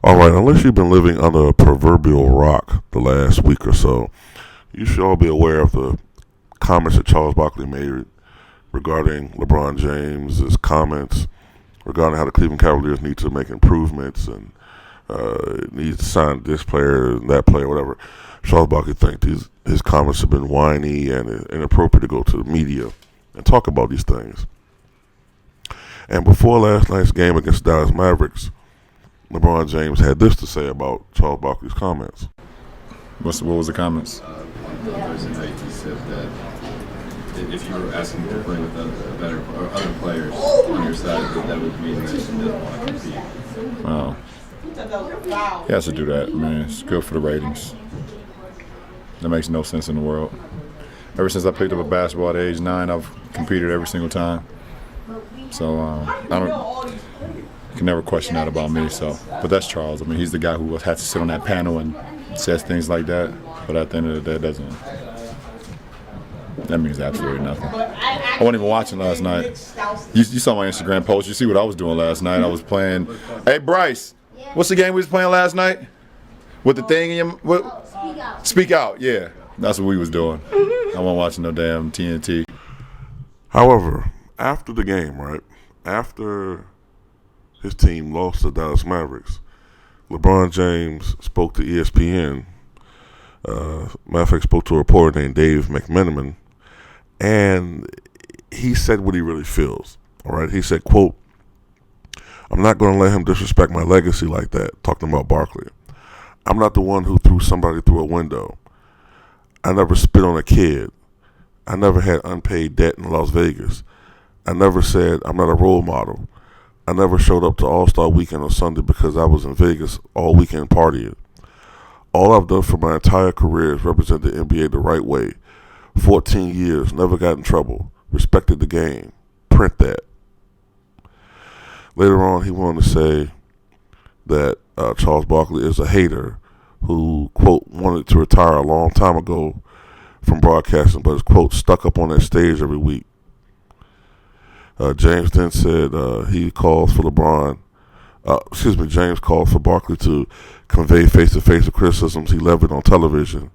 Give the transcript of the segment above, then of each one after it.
All right, unless you've been living under a proverbial rock the last week or so, you should all be aware of the comments that Charles Barkley made regarding LeBron James' comments regarding how the Cleveland Cavaliers need to make improvements and needs to sign this player and that player, whatever. Charles Barkley thinks his comments have been whiny and inappropriate to go to the media and talk about these things. And before last night's game against the Dallas Mavericks, LeBron James had this to say about Charles Barkley's comments. What was the comments? Thursday night, he said that if you were asking to play with other players on your side, that would mean that he doesn't want to compete. Wow. He has to do that. I mean, it's good for the ratings. That makes no sense in the world. Ever since I picked up a basketball at age 9, I've competed every single time. So I can never question that about me. But that's Charles. I mean, he's the guy who has to sit on that panel and says things like that. But at the end of the day, that means absolutely nothing. I wasn't even watching last night. You saw my Instagram post. You see what I was doing last night. I was playing. Hey, Bryce, what's the game we was playing last night? With the thing in your what? Speak Out. Speak Out. Yeah, that's what we was doing. I wasn't watching no damn TNT. However, after the game, right, after his team lost to Dallas Mavericks, LeBron James spoke to ESPN. Matter of fact, spoke to a reporter named Dave McMenamin, and he said what he really feels. All right, he said, quote, "I'm not going to let him disrespect my legacy like that," talking about Barkley. "I'm not the one who threw somebody through a window. I never spit on a kid. I never had unpaid debt in Las Vegas. I never said I'm not a role model. I never showed up to All-Star Weekend on Sunday because I was in Vegas all weekend partying. All I've done for my entire career is represent the NBA the right way. 14 years, never got in trouble, respected the game. Print that." Later on, he wanted to say that Charles Barkley is a hater who, quote, wanted to retire a long time ago from broadcasting, but is, quote, stuck up on that stage every week. James then said he calls for James called for Barkley to convey face-to-face the criticisms he levied on television,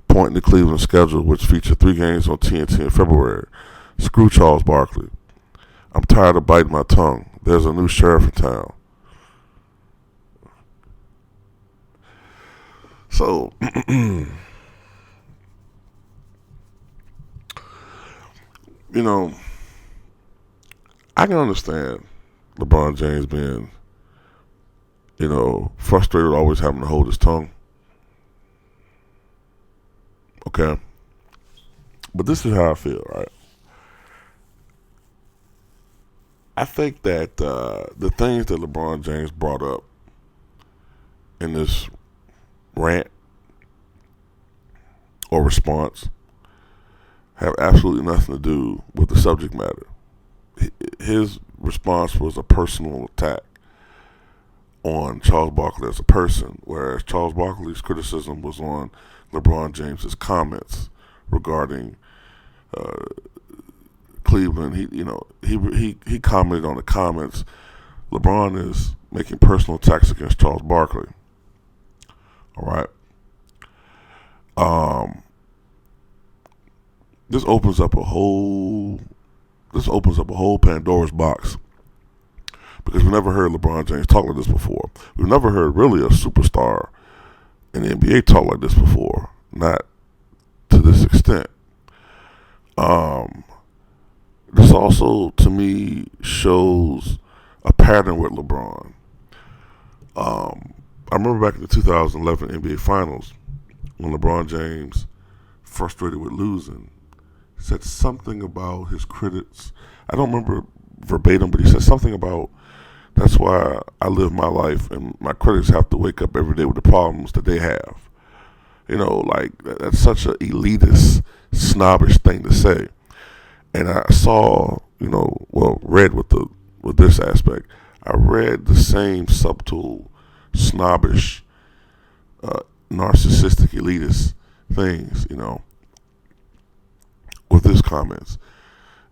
pointing to Cleveland's schedule, which featured 3 games on TNT in February. "Screw Charles Barkley. I'm tired of biting my tongue. There's a new sheriff in town." So, I can understand LeBron James being, frustrated, always having to hold his tongue. Okay? But this is how I feel, right? I think that the things that LeBron James brought up in this rant or response have absolutely nothing to do with the subject matter. His response was a personal attack on Charles Barkley as a person, whereas Charles Barkley's criticism was on LeBron James's comments regarding Cleveland. He commented on the comments. LeBron is making personal attacks against Charles Barkley. All right. This opens up a whole Pandora's box, because we never heard LeBron James talk like this before. We've never heard really a superstar in the NBA talk like this before, not to this extent. This also, to me, shows a pattern with LeBron. I remember back in the 2011 NBA Finals when LeBron James, frustrated with losing, said something about his critics. I don't remember verbatim, but he said something about, "That's why I live my life and my critics have to wake up every day with the problems that they have." That's such an elitist, snobbish thing to say. And I saw, read with this aspect, I read the same subtle, snobbish, narcissistic, elitist things, with his comments.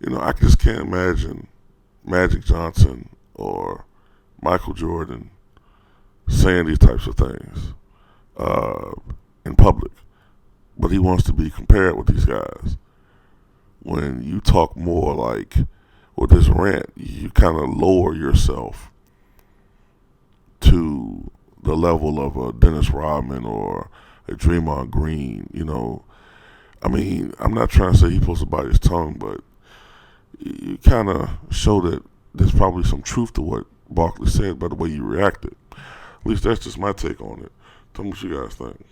I just can't imagine Magic Johnson or Michael Jordan saying these types of things in public, but he wants to be compared with these guys. When you talk more like with this rant, you kind of lower yourself to the level of a Dennis Rodman or a Draymond Green. I mean, I'm not trying to say he's supposed to bite his tongue, but you kind of show that there's probably some truth to what Barkley said by the way you reacted. At least that's just my take on it. Tell me what you guys think.